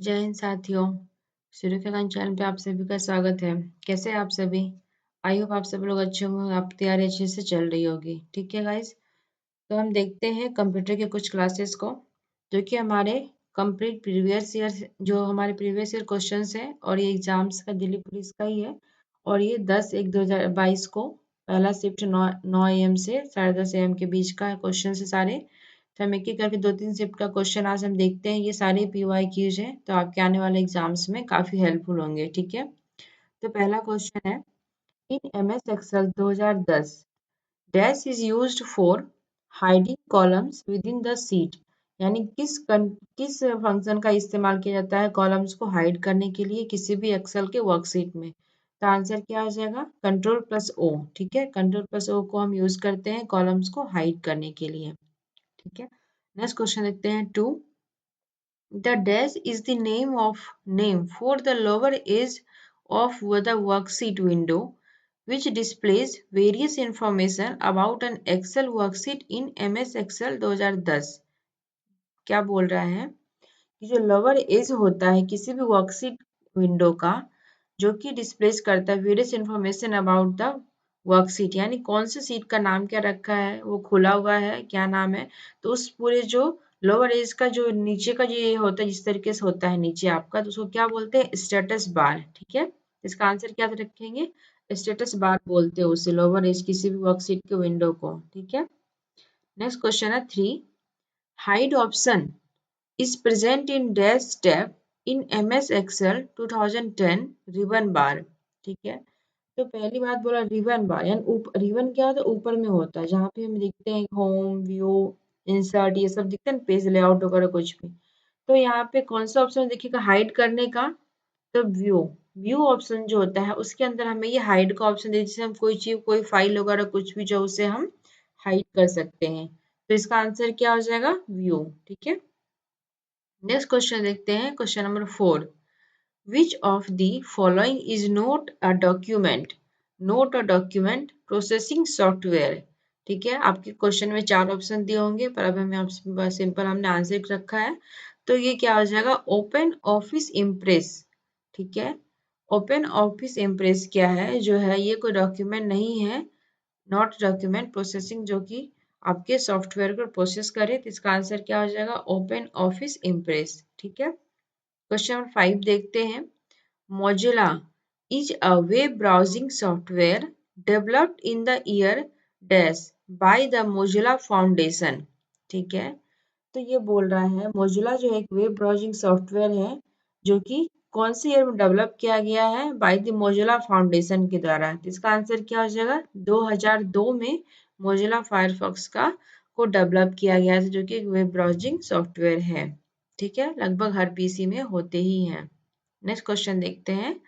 जय हिंद साथियों। सूर्यकिरण चैनल पे आप सभी का स्वागत है। कैसे हैं आप सभी? आई होप आप सब लोग अच्छे होंगे, आपकी तैयारी अच्छे से चल रही होगी। ठीक है गाइस, तो हम देखते हैं कंप्यूटर के कुछ क्लासेस को, जो कि हमारे कंप्लीट प्रीवियस ईयर, जो हमारे प्रीवियस ईयर क्वेश्चंस हैं, और ये एग्जाम्स का दिल्ली पुलिस का ही है। और ये 10/1/2022 को पहला शिफ्ट 9 AM से 10:30 AM के बीच का क्वेश्चन है सारे। तो हम एक एक करके 2-3 शिफ्ट का क्वेश्चन आज हम देखते हैं। ये सारे PYQs हैं, तो आपके आने वाले एग्जाम्स में काफी हेल्पफुल होंगे। ठीक है, तो पहला क्वेश्चन है, इन MS Excel 2010 dash is used for hiding columns with in the seat. यानी किस फंक्शन का इस्तेमाल किया जाता है कॉलम्स को हाइड करने के लिए किसी भी एक्सेल के वर्कशीट में। तो आंसर क्या हो जाएगा? Ctrl+O। ठीक है, Ctrl+O को हम यूज करते हैं कॉलम्स को हाइड करने के लिए। ठीक है, नेक्स्ट क्वेश्चन देखते हैं 2। The dash is the name for the lower edge of the worksheet window, which displays various information about an Excel worksheet in MS Excel 2010। क्या बोल रहा है कि जो लोअर एज होता है किसी भी वर्कशीट विंडो का, जो कि डिस्प्लेस करता है various information about the worksheet, यानी कौन सी सीट का नाम क्या रखा है, वो खुला हुआ है, क्या नाम है। तो उस पूरे जो लोअर एज का जो नीचे का जो ये होता है, जिस तरीके से होता है नीचे आपका, तो उसको क्या बोलते हैं? Status bar. ठीक है, इसका आंसर क्या रखेंगे? स्टेटस बार बोलते हैं उसे, लोअर एज किसी भी वर्कशीट के विंडो को। ठीक है, नेक्स्ट क्वेश्चन है 3। Hide option is present in dash tab in MS Excel 2010 ribbon bar। ठीक है, तो पहली बात बोला रिबन बार, यानी रिबन क्या होता है? ऊपर में होता है, जहाँ पे हम देखते हैं होम, व्यू, इंसर्ट, ये सब दिखते हैं, पेज लेआउट वगैरह कुछ भी। तो यहाँ पे कौन सा ऑप्शन देखिएगा हाइड करने का? तो व्यू व्यू ऑप्शन जो होता है उसके अंदर हमें ये हाइड का ऑप्शन दे, जिससे हम कोई चीज, कोई फाइल वगैरह कुछ भी जो, उसे हम हाइड कर सकते हैं। तो इसका आंसर क्या हो जाएगा? व्यू। ठीक है, नेक्स्ट क्वेश्चन देखते हैं, question number 4। Which of the following is note a document processing software. ठीक है, आपके क्वेश्चन में 4 ऑप्शन दिए होंगे, पर अब हमें सिंपल हमने आंसर रखा है। तो ये क्या हो जाएगा? Open office impress. ठीक है, ओपन ऑफिस इम्प्रेस क्या है? जो है ये कोई डॉक्यूमेंट नहीं है, नॉट डॉक्यूमेंट प्रोसेसिंग, जो कि आपके सॉफ्टवेयर को प्रोसेस करे। तो इसका आंसर क्या हो जाएगा? Open office impress. ठीक है, क्वेश्चन नंबर 5 देखते हैं। Mozilla is a web browsing software developed in the year dash by the Mozilla foundation. ठीक है, तो ये बोल रहा है मोजिला जो एक वेब ब्राउजिंग सॉफ्टवेयर है, जो कि कौन से ईयर में डेवलप किया गया है? बाय द मोजिला फाउंडेशन के द्वारा। तो इसका आंसर क्या हो जाएगा? 2002 में मोजिला फायरफॉक्स का को डेवलप किया गया था, जो कि एक वेब ब्राउजिंग सॉफ्टवेयर है। ठीक है, लगभग हर पीसी में होते ही हैं। नेक्स्ट क्वेश्चन देखते हैं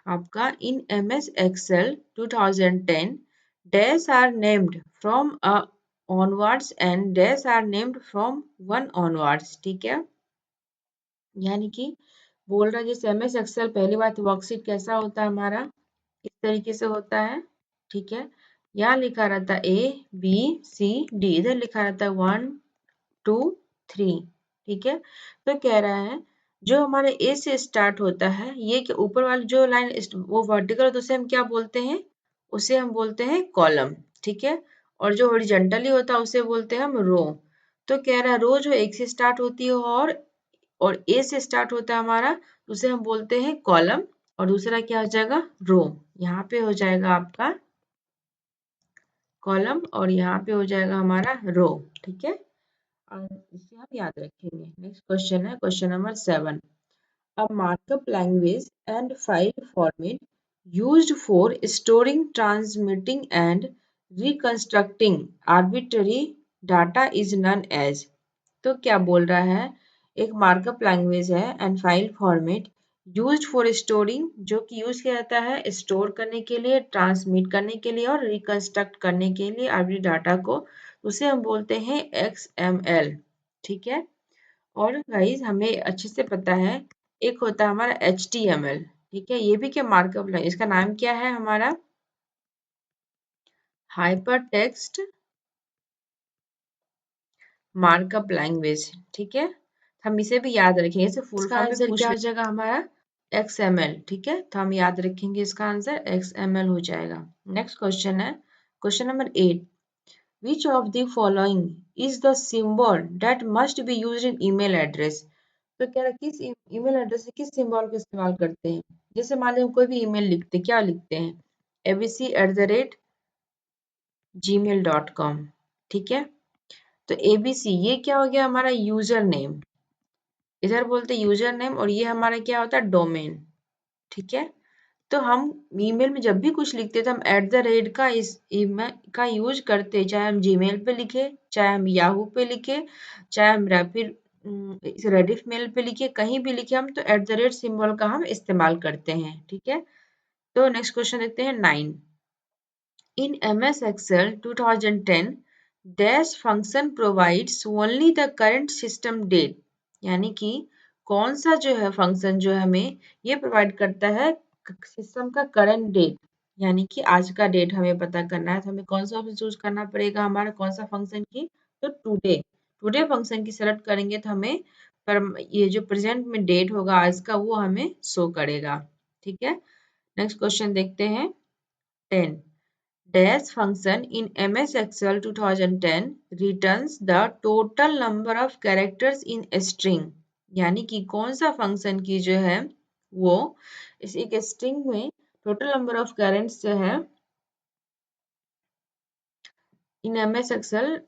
आपका, इन MS Excel 2010 days are named from a onwards and days are named from one onwards। ठीक है, यानी कि बोल रहा है जैसे MS Excel, पहली बात वर्कशीट कैसा होता है हमारा, इस तरीके से होता है। ठीक है, यहाँ लिखा रहता है ABCD, इधर लिखा रहता है 1 2 3। ठीक है, तो कह रहा है जो हमारे ए से स्टार्ट होता है, ये कि ऊपर वाली जो लाइन वो वर्टिकल, तो उसे हम क्या बोलते हैं? उसे हम बोलते हैं कॉलम। ठीक है, और जो हॉरिजॉन्टली होता है उसे बोलते हैं हम रो। तो कह रहा है रो जो एक से स्टार्ट होती है और ए से स्टार्ट होता है हमारा, तो उसे हम बोलते हैं कॉलम, और दूसरा क्या हो जाएगा? रो। यहाँ पे हो जाएगा आपका कॉलम और यहाँ पे हो जाएगा हमारा रो। ठीक है, और इसे हम याद रखेंगे। नेक्स्ट क्वेश्चन है question number 7। A markup language and file format used for storing, transmitting and reconstructing arbitrary data is known as। तो क्या बोल रहा है? एक मार्कअप लैंग्वेज है and file format used for storing, जो कि यूज किया जाता है स्टोर करने के लिए, ट्रांसमिट करने के लिए और रिकंस्ट्रक्ट करने के लिए आर्बिट्ररी डाटा को, उसे हम बोलते हैं XML। ठीक है, और गाइस हमें अच्छे से पता है एक होता है हमारा HTML। ठीक है, ये भी क्या मार्कअप लैंग्वेज, इसका नाम क्या है हमारा? Hyper text markup language. ठीक है, हम इसे भी याद रखेंगे, इसे फुल इसका फॉर्म में आंसर पूछ क्या हो जाएगा हमारा XML, ठीक है, तो हम याद रखेंगे इसका आंसर XML हो जाएगा। नेक्स्ट क्वेश्चन है question number 8, which of the following is the symbol that must be used in email address. तो कह रहा है किस ईमेल एड्रेस से किस सिंबल का इस्तेमाल करते हैं। जैसे मान लीजिए कोई भी ईमेल लिखते क्या लिखते हैं, abc@gmail.com, ठीक है, तो ABC ये क्या हो गया हमारा यूजर नेम, इधर बोलते यूजर नेम, और ये हमारा क्या होता है डोमेन, ठीक है। तो हम ईमेल में जब भी कुछ लिखते हैं तो हम @ का इस ईमेल का यूज करते हैं, चाहे हम जीमेल पे लिखे, चाहे हम याहू पे लिखे, चाहे हम रैपिड इस रेडिफ मेल पे लिखे, कहीं भी लिखे हम तो सिंबल का हम इस्तेमाल करते हैं, ठीक है। तो नेक्स्ट क्वेश्चन देखते हैं 9, in MS Excel 2010 dash function provides only the current system date, यानी कि कौन सा जो है फंक्शन जो हमें ये प्रोवाइड करता है सिस्टम का करंट डेट, यानी कि आज का डेट हमें पता करना है तो हमें कौन सा ऑप्शन चूज करना पड़ेगा हमारा कौन सा फंक्शन की, तो टुडे, टुडे फंक्शन की सेलेक्ट करेंगे तो हमें पर ये जो प्रेजेंट में डेट होगा आज का वो हमें शो करेगा, ठीक है। नेक्स्ट क्वेश्चन देखते हैं 10, dash function in MS Excel 2010 returns the total number of characters in a string, यानी कि कौन सा फंक्शन की जो है वो इस एक स्ट्रिंग में टोटल नंबर ऑफ कैरेक्टर्स जो है in MS Excel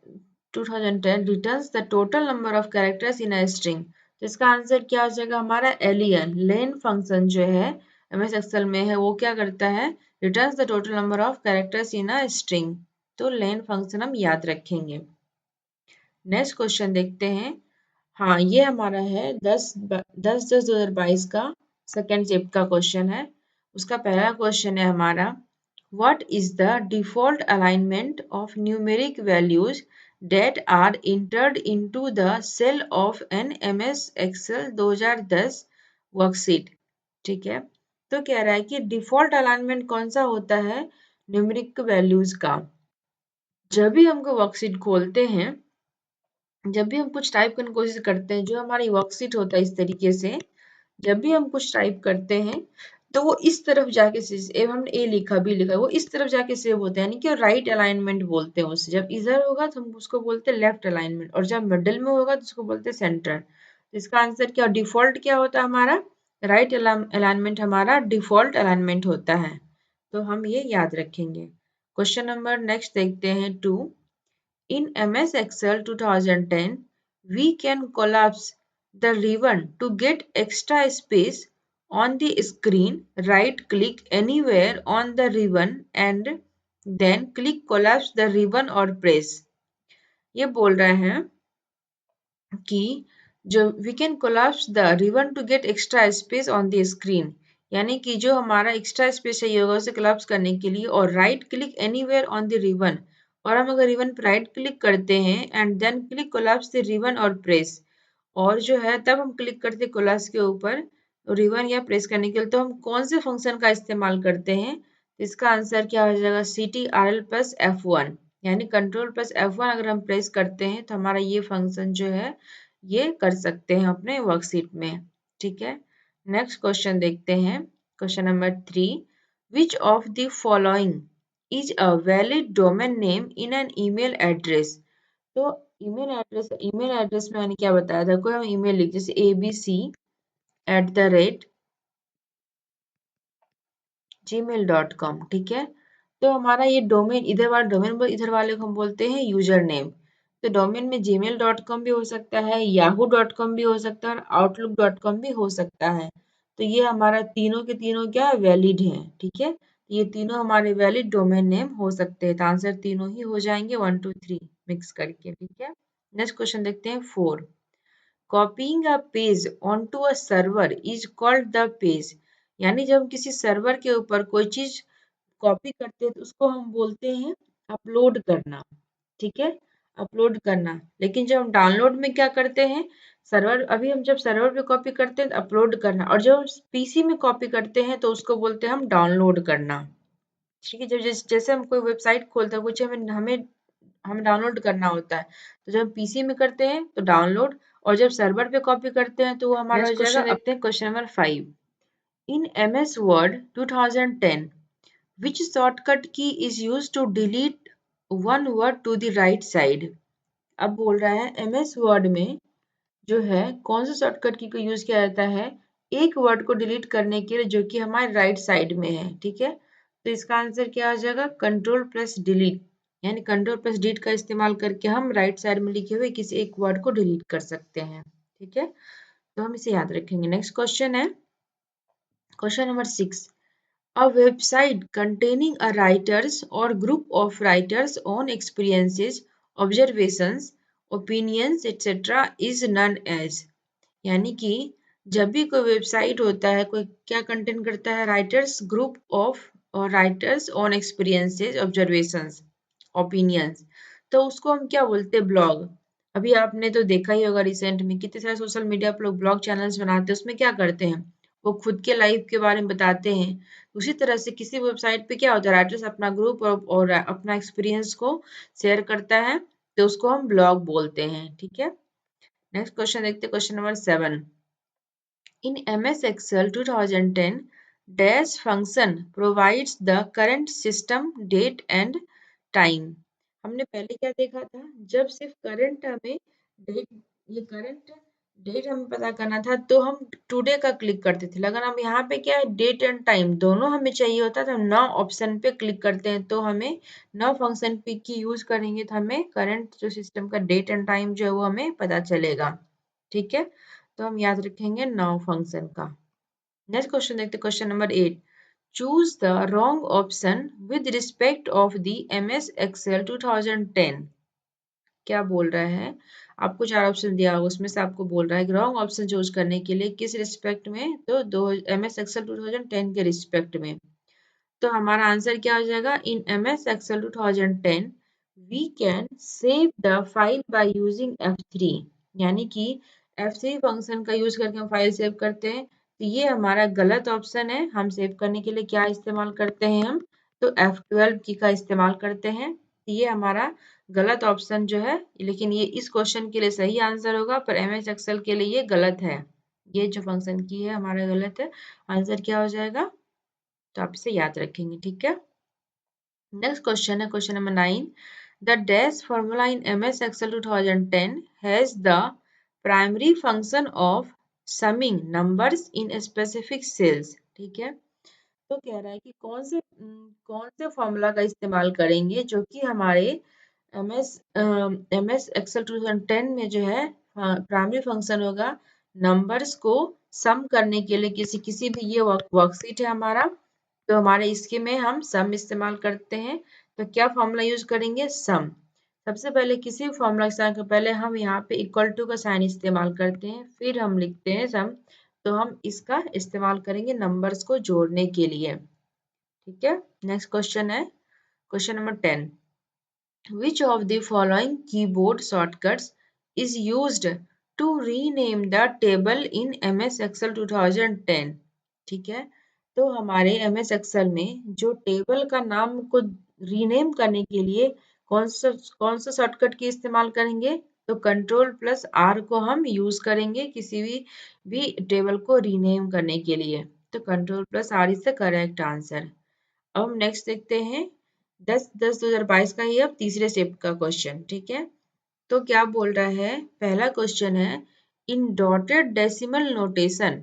2010 returns the total number of characters in a string, तो इसका आंसर क्या हो जाएगा हमारा len, len फंक्शन जो है MS Excel में है वो क्या करता है returns the total number of characters in a string, तो len फंक्शन हम याद रखेंगे। नेक्स्ट क्वेश्चन देखते हैं, हाँ ये हमारा है 10/10/2022 का सेकेंड शिफ्ट का क्वेश्चन है। उसका पहला क्वेश्चन है हमारा, what is the default alignment of numeric values that are entered into the cell of an MS Excel 2010 worksheet, ठीक है। तो कह रहा है कि डिफॉल्ट अलाइनमेंट कौन सा होता है न्यूमेरिक वैल्यूज का। जब भी हमको वर्कशीट खोलते हैं, जब भी हम कुछ टाइप करने की कोशिश करते हैं, जो हमारी वर्कशीट होता है इस तरीके से, जब भी हम कुछ टाइप करते हैं तो वो इस तरफ जाके हमने ए लिखा बी लिखा वो इस तरफ जाके सेव होता है, यानी कि राइट अलाइनमेंट बोलते हैं उसे। जब इधर होगा तो हम उसको बोलते हैं लेफ्ट अलाइनमेंट, और जब मिडिल में होगा तो उसको बोलते हैं सेंटर। तो इसका आंसर क्या डिफॉल्ट क्या होता है हमारा राइट अलाइनमेंट, हमारा डिफॉल्ट अलाइनमेंट होता है, तो हम ये याद रखेंगे। क्वेश्चन नंबर नेक्स्ट देखते हैं 2, in MS Excel 2010, we can collapse the ribbon to get extra space on the screen. Right click anywhere on the ribbon and then click collapse the ribbon or press. ये बोल रहे हैं कि जो we can collapse the ribbon to get extra space on the screen, यानी कि जो हमारा एक्स्ट्रा स्पेस चाहिए होगा उसे कोलैप्स करने के लिए, और right click anywhere on the ribbon, और हम अगर रिबन पर राइट क्लिक करते हैं and then click collapse the ribbon और प्रेस, और जो है तब हम क्लिक करते कोलैप्स के ऊपर रिबन या प्रेस करने के लिए, तो हम कौन से फंक्शन का इस्तेमाल करते हैं। इसका आंसर क्या हो जाएगा CTRL+F1, यानी Ctrl+F1 अगर हम प्रेस करते हैं तो हमारा ये फंक्शन जो है ये कर सकते हैं अपने वर्कशीट में, ठीक है। नेक्स्ट क्वेश्चन देखते हैं question number 3, which of the following is a valid domain name in an email address. तो ईमेल एड्रेस में मैंने क्या बताया था, कोई हम ईमेल लिख जैसे abc@gmail.com, ठीक है। तो हमारा ये डोमेन इधर वाला डोमेन इधर वाले को हम बोलते हैं यूजर नेम। तो डोमेन में gmail.com भी हो सकता है, yahoo.com भी हो सकता है, और outlook.com भी हो सकता है। तो ये हमारा तीनों के तीनों क्या वैलिड हैं, ठीक है। ये तीनों हमारे वैलिड डोमेन नेम हो सकते हैं, तो आंसर तीनों ही हो जाएंगे 1 2 3 मिक्स करके, ठीक है। नेक्स्ट क्वेश्चन देखते हैं 4, कॉपिंग a page onto a server is called the page, यानी जब हम किसी सर्वर के ऊपर कोई चीज कॉपी करते हैं तो उसको हम बोलते हैं अपलोड करना, ठीक है, अपलोड करना। लेकिन जब हम डाउनलोड में क्या करते हैं, सर्वर अभी हम जब सर्वर पे कॉपी करते हैं तो अपलोड करना, और जब पीसी में कॉपी करते हैं तो उसको बोलते हैं हम डाउनलोड करना, ठीक है। जब जैसे हम कोई वेबसाइट खोलते हैं कुछ हमें हमें हमें डाउनलोड करना होता है, तो जब हम पीसी में करते हैं तो डाउनलोड, और जब सर्वर पे कॉपी करते हैं तो वो हमारा हो जाएगा। देखते हैं question number 5। In MS Word 2010 which shortcut key is used to delete one word to the right side? अब बोल रहा है MS Word में जो है कौन सा शॉर्टकट की को यूज किया जाता है एक वर्ड को डिलीट करने के लिए जो कि हमारे राइट साइड में है। ठीक है, तो इसका आंसर क्या आ जाएगा? कंट्रोल प्लस डिलीट, यानी कंट्रोल प्लस डिलीट का इस्तेमाल करके हम राइट साइड में लिखे हुए किसी एक वर्ड को डिलीट कर सकते हैं। ठीक है, तो हम इसे याद रखेंगे। नेक्स्ट क्वेश्चन है question number 6। A website containing a writers or group of writers on experiences, observations, opinions, etc. is known as। यानी कि जब भी कोई वेबसाइट होता है, कोई क्या कंटेन करता है? राइटर्स ग्रुप ऑफ और writers on experiences, observations, opinions, तो उसको हम क्या बोलते हैं? ब्लॉग। अभी आपने तो देखा ही होगा रिसेंट में कितने सारे सोशल मीडिया पर लोग ब्लॉग चैनल्स बनाते हैं, उसमें क्या करते हैं? वो खुद के लाइफ के बारे में बताते हैं। उसी तरह से किसी वेबसाइट पे क्या होता है? राइटर्स अपना ग्रुप और अपना एक्सपीरियंस को शेयर करता है, तो उसको हम ब्लॉग बोलते हैं। ठीक है, नेक्स्ट क्वेश्चन देखते हैं question number 7। In MS Excel 2010, dash function provides the current system date and time। हमने पहले क्या देखा था? जब सिर्फ करंट हमें डेट, ये करंट डेट हमें पता करना था तो हम टुडे का क्लिक करते थे। लेकिन हम यहाँ पे क्या है? डेट एंड टाइम दोनों हमें चाहिए होता था। नाउ ऑप्शन पे क्लिक करते हैं तो हमें नाउ फंक्शन पे की यूज करेंगे तो हमें करंट जो सिस्टम का डेट एंड टाइम जो है वो हमें पता चलेगा। ठीक है, तो हम याद रखेंगे नाउ फंक्शन का। नेक्स्ट क्वेश्चन देखते हैं question number 8। Choose the wrong option with respect of the MS Excel 2010। क्या बोल रहा है? आपको 4 ऑप्शन दिया होगा, उसमें से आपको बोल रहा है कि रॉन्ग ऑप्शन चूज करने के लिए किस रिस्पेक्ट में? तो MS Excel 2010 के रिस्पेक्ट में। तो हमारा आंसर क्या हो जाएगा? इन MS Excel 2010 we can save the file by using F3। यानी कि F3 फंक्शन का यूज करके हम फाइल सेव करते हैं, तो ये हमारा गलत ऑप्शन है। हम सेव करने के लिए क्या इस्तेमाल करते हैं? हम तो F12 की का इस्तेमाल करते हैं। ये हमारा गलत ऑप्शन जो है, लेकिन ये इस क्वेश्चन के लिए सही आंसर होगा, पर MS Excel के लिए ये गलत है। ये जो फंक्शन की है हमारा गलत है। आंसर क्या हो जाएगा? तो आप इसे याद रखेंगे। ठीक है, नेक्स्ट क्वेश्चन है question number 9। The dash formula in MS Excel 2010 has the primary function of summing numbers in specific sales. ठीक है, तो कह रहा है कि कौन से फॉर्मूला का इस्तेमाल करेंगे जो कि हमारे MS Excel 2010 में जो है प्राइमरी फंक्शन होगा नंबर्स को सम करने के लिए। किसी भी ये वर्कशीट है हमारा, तो हमारे इसके में हम सम इस्तेमाल करते हैं। तो क्या फॉर्मूला यूज करेंगे? सम। सबसे पहले किसी भी फॉर्मूला के साइन के पहले हम यहाँ पे इक्वल टू का साइन इस्तेमाल करते हैं, फिर हम लिखते हैं सम। तो हम इसका इस्तेमाल करेंगे नंबर्स को जोड़ने के लिए। ठीक है, नेक्स्ट क्वेश्चन है question number 10। Which of the following keyboard shortcuts is used to rename the table in MS Excel 2010? ठीक है, तो हमारे MS Excel में जो टेबल का नाम को रीनेम करने के लिए कौन सा शॉर्टकट की इस्तेमाल करेंगे? तो कंट्रोल प्लस R को हम यूज करेंगे किसी भी टेबल को रीनेम करने के लिए। तो control plus R is the correct answer. अब हम नेक्स्ट देखते हैं 10/10/2022 का ही अब तीसरे शिफ्ट का क्वेश्चन। ठीक है, तो क्या बोल रहा है? पहला क्वेश्चन है in dotted decimal notation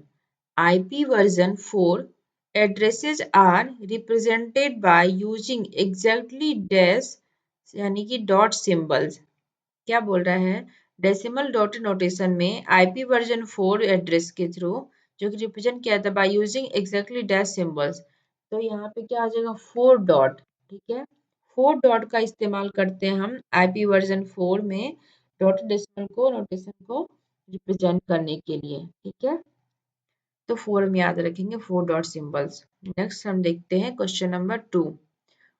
IP version 4 addresses are represented by using exactly dash यानी कि डॉट सिंबल्स। क्या बोल रहा है? डेसिमल डॉटेड नोटेशन में IP वर्जन 4 एड्रेस के थ्रू जो कि रिप्रेजेंट किया था by using exactly dash symbols. तो यहाँ पे क्या आ जाएगा? 4 डॉट। ठीक है, 4 डॉट का इस्तेमाल करते हैं हम IP वर्जन 4 में डॉटेड डेसिमल को नोटेशन को रिप्रेजेंट करने के लिए। ठीक है, तो 4 हम याद रखेंगे, 4 डॉट सिंबल्स। नेक्स्ट हम देखते हैं question number 2।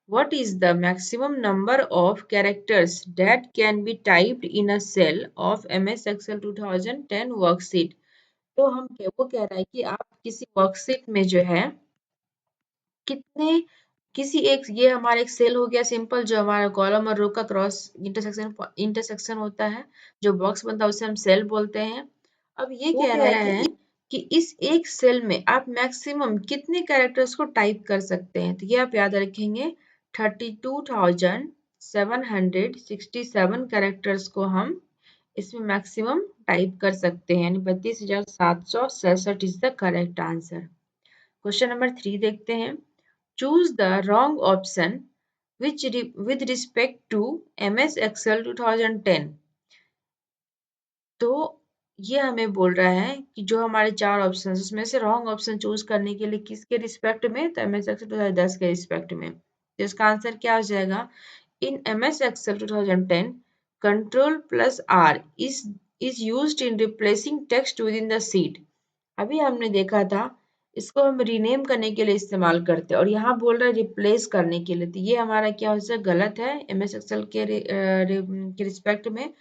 What is the maximum number of characters that can be typed in a cell of MS Excel 2010 worksheet? तो वो कह रहा है कि आप किसी वर्कशीट में जो है कितने किसी एक, ये हमारा एक सेल हो गया सिंपल, जो हमारा कॉलम और रो का क्रॉस इंटरसेक्शन होता है, जो बॉक्स बनता है उसे हम सेल बोलते हैं। अब ये वो कह रहा है कि इस एक सेल में आप मैक्सिमम कितने कैरेक्टर्स को टाइप कर सकते हैं, तो ये आप याद रखेंगे 32,767 कैरेक्टर्स को हम इसमें मैक्सिमम टाइप कर सकते हैं, यानी 32,767 is the correct answer. Question number 3 देखते हैं। Choose the wrong option which with respect to MS Excel 2010। तो ये हमें बोल रहा है कि जो हमारे 4 ऑप्शन उसमें से रॉन्ग ऑप्शन चूज करने के लिए किसके रिस्पेक्ट में, तो MS Excel 2010 के रिस्पेक्ट में। तो इसका आंसर क्या हो जाएगा, इन MS Excel 2010 Control plus R is used in replacing text within the sheet। अभी हमने देखा था इसको हम रीनेम करने के लिए इस्तेमाल करते हैं, और यहाँ बोल रहा है रिप्लेस करने के लिए, तो ये हमारा क्या हो सकता है, गलत है MS Excel के रिस्पेक्ट में।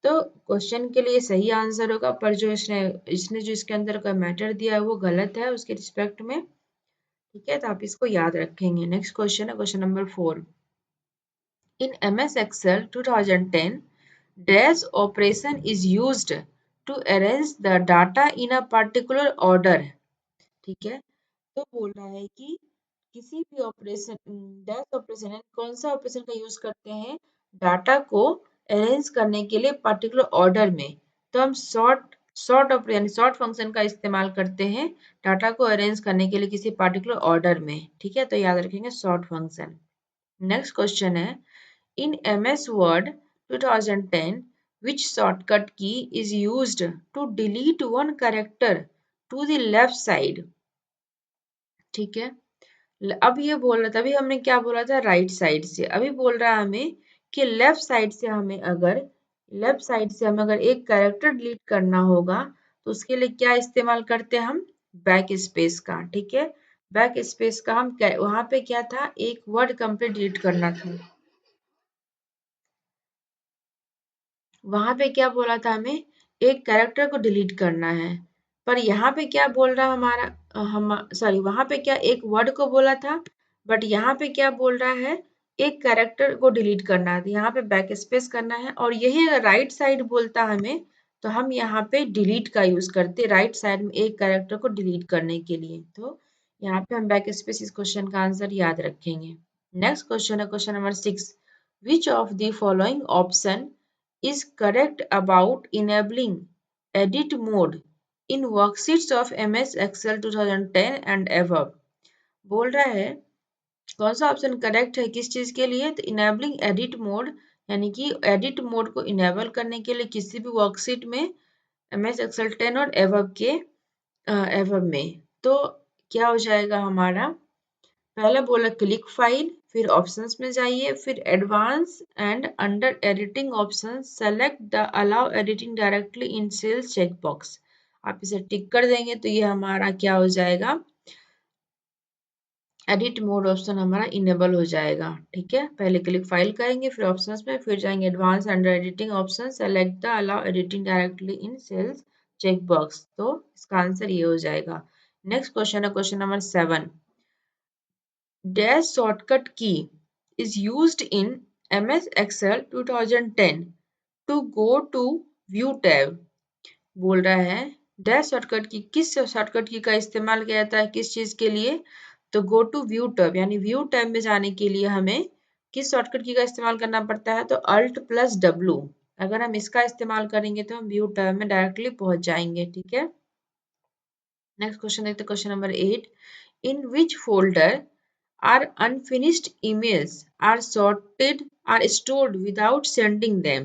तो क्वेश्चन के लिए सही आंसर होगा, पर जो इसने इसने जो इसके अंदर का मैटर दिया है वो गलत है उसके रिस्पेक्ट में। ठीक है, तो आप इसको याद रखेंगे। नेक्स्ट क्वेश्चन है question number 4। In MS Excel 2010 dash operation is used to arrange the data in a particular order। ठीक है, तो बोल रहा है कि किसी भी ऑपरेशन, डैश ऑपरेशन है, कौन सा ऑपरेशन का यूज करते हैं डाटा को अरेंज करने के लिए पर्टिकुलर ऑर्डर में, तो हम शॉर्ट फंक्शन का इस्तेमाल करते हैं डाटा को अरेंज करने के लिए किसी पर्टिकुलर ऑर्डर में। ठीक है, तो याद रखेंगे शॉर्ट फंक्शन। नेक्स्ट क्वेश्चन है, इन MS Word 2010 which shortcut key is used to delete one character to the left side। ठीक है, अब ये बोल रहा था, अभी हमने क्या बोला था राइट साइड से, अभी बोल रहा है हमें कि लेफ्ट साइड से हमें अगर एक कैरेक्टर डिलीट करना होगा तो उसके लिए क्या इस्तेमाल करते हैं हम, बैक स्पेस का। ठीक है, बैक स्पेस का हम वहां पे क्या था, एक वर्ड कंप्लीट डिलीट करना था, वहां पे क्या बोला था हमें, एक कैरेक्टर को डिलीट करना है। पर यहाँ पे क्या बोल रहा हमारा, हम सॉरी, वहां पे क्या एक वर्ड को बोला था, बट यहाँ पे क्या बोल रहा है, एक कैरेक्टर को डिलीट करना है, तो यहाँ पे बैक स्पेस करना है। और यही अगर राइट साइड बोलता हमें, तो हम यहाँ पे डिलीट का यूज करते राइट साइड में एक कैरेक्टर को डिलीट करने के लिए। तो यहाँ पे हम बैक स्पेस इस क्वेश्चन का आंसर याद रखेंगे। नेक्स्ट क्वेश्चन है question number 6। Which of the following option is correct about enabling edit mode in worksheets of MS Excel 2010 and above। बोल रहा है कौन सा ऑप्शन करेक्ट है किस चीज के लिए, तो इनेबलिंग एडिट मोड, यानी कि एडिट मोड को इनेबल करने के लिए किसी भी वर्कशीट में MS Excel 10 और एवब में। तो क्या हो जाएगा हमारा, पहला बोला क्लिक फाइल, फिर ऑप्शंस में जाइए, फिर advance and under editing option select the allow editing directly in cells check box. आप इसे टिक कर देंगे तो ये हमारा क्या हो जाएगा, एडिट मोड ऑप्शन हमारा इनेबल हो जाएगा। ठीक है, पहले क्लिक फाइल करेंगे, फिर ऑप्शंस में, फिर जाएंगे advance under editing option select the allow editing directly in cells check box. तो इसका आंसर ये हो जाएगा। नेक्स्ट क्वेश्चन है question number 7। Dash shortcut key is used in MS Excel 2010 to go to View tab। बोल रहा है dash shortcut की, किस शॉर्टकट की का इस्तेमाल किया जाता है किस चीज के लिए, तो गो टू व्यू टैब, यानी व्यू टैब में जाने के लिए हमें किस शॉर्टकट की का इस्तेमाल करना पड़ता है, तो अल्ट प्लस डब्लू। अगर हम इसका इस्तेमाल करेंगे तो हम व्यू टैब में डायरेक्टली पहुंच जाएंगे। ठीक है, नेक्स्ट क्वेश्चन देखते हैं question number 8। In which folder are unfinished emails are stored without sending them।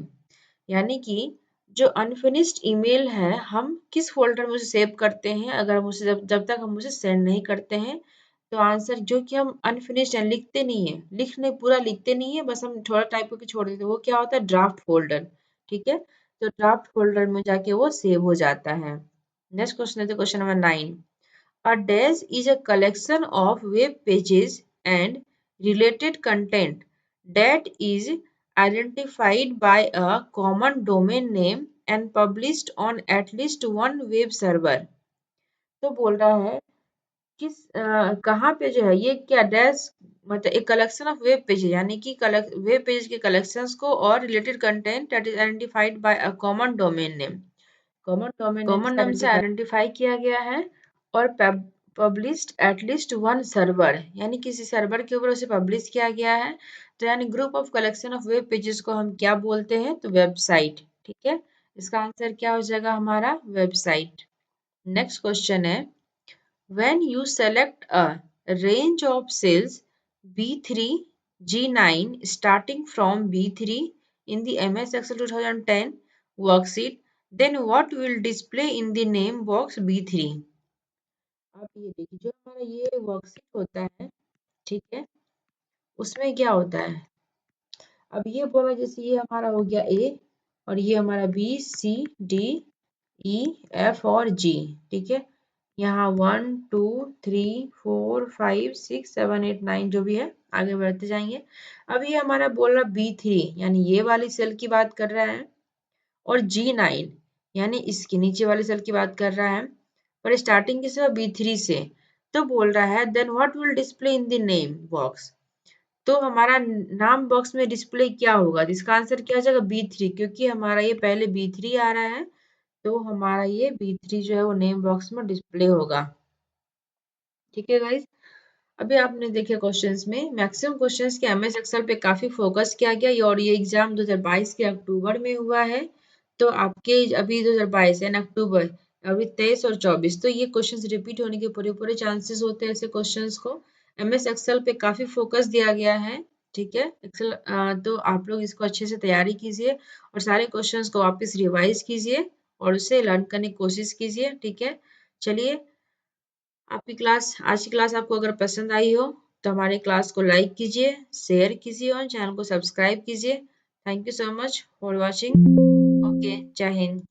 यानी कि जो अनफिनिश्ड ईमेल है हम किस फोल्डर में उसे सेव करते हैं, अगर हम उसे जब तक हम उसे सेंड नहीं करते हैं। तो आंसर जो कि हम अनफिनिश्ड है, लिखते नहीं है, पूरा लिखते नहीं है, बस हम थोड़ा टाइप करके छोड़ देते हैं, वो क्या होता है, ड्राफ्ट फोल्डर। ठीक है, तो ड्राफ्ट फोल्डर में जाके वो सेव हो जाता है। नेक्स्ट क्वेश्चन है question number 9। A dash is a collection of web pages and related content that is identified by a common domain name and published on at least one web server। तो बोल रहा है कहाँ पे जो है ये क्या डैश मतलब एक कलेक्शन ऑफ वेब पेज यानी कि वेब पेज के कलेक्शंस को और related content that is identified by a common domain name. Common नाम से आइडेंटिफाई किया गया है और पब्लिश्ड एटलीस्ट वन सर्वर यानी किसी सर्वर के ऊपर उसे पब्लिश किया गया है। तो यानी group of collection of web pages को हम क्या बोलते हैं तो वेबसाइट। ठीक है, इसका आंसर क्या हो जाएगा हमारा वेबसाइट। नेक्स्ट क्वेश्चन है when you select a range of cells B3 G9 starting from B3 in the MS Excel 2010 worksheet then what will display in the name box B3। आप ये देखिए जो हमारा ये वर्कशीट होता है, ठीक है, उसमें क्या होता है, अब ये बोला जैसे ये हमारा हो गया ए और ये हमारा B C D E F और जी। ठीक है, यहाँ 1 2 3 4 5 6 7 8 9 जो भी है आगे बढ़ते जाएंगे। अब ये हमारा बोल रहा B3 यानी ये वाली सेल की बात कर रहा है और G9 यानी इसके नीचे वाली सेल की बात कर रहा है और स्टार्टिंग किस B3 से। तो बोल रहा है then what will display in the name box. तो हमारा नाम बॉक्स में डिस्प्ले क्या होगा, इसका आंसर क्या हो जाएगा B3 क्योंकि हमारा ये पहले B3 आ रहा है तो हमारा ये B3 जो है वो नेम बॉक्स में डिस्प्ले होगा। ठीक है गाइस, अभी आपने देखे क्वेश्चंस में मैक्सिमम क्वेश्चंस के एमएस एक्सेल पे काफी फोकस किया गया और ये एग्जाम 2022 के अक्टूबर में हुआ है। तो आपके अभी 2022 यानी अक्टूबर, अभी 23 और 24 तो ये क्वेश्चंस रिपीट होने के पूरे पूरे चांसेस होते हैं। ऐसे क्वेश्चंस को एमएस एक्सेल पे काफी फोकस दिया गया है। ठीक है, एक्सेल तो आप लोग इसको अच्छे से तैयारी कीजिए और सारे क्वेश्चंस को वापस रिवाइज कीजिए और उसे लर्न करने की कोशिश कीजिए। ठीक है, चलिए आपकी क्लास आज की क्लास आपको अगर पसंद आई हो तो हमारे क्लास को लाइक कीजिए, शेयर कीजिए और चैनल को सब्सक्राइब कीजिए। Thank you so much for watching. Okay, जय हिंद।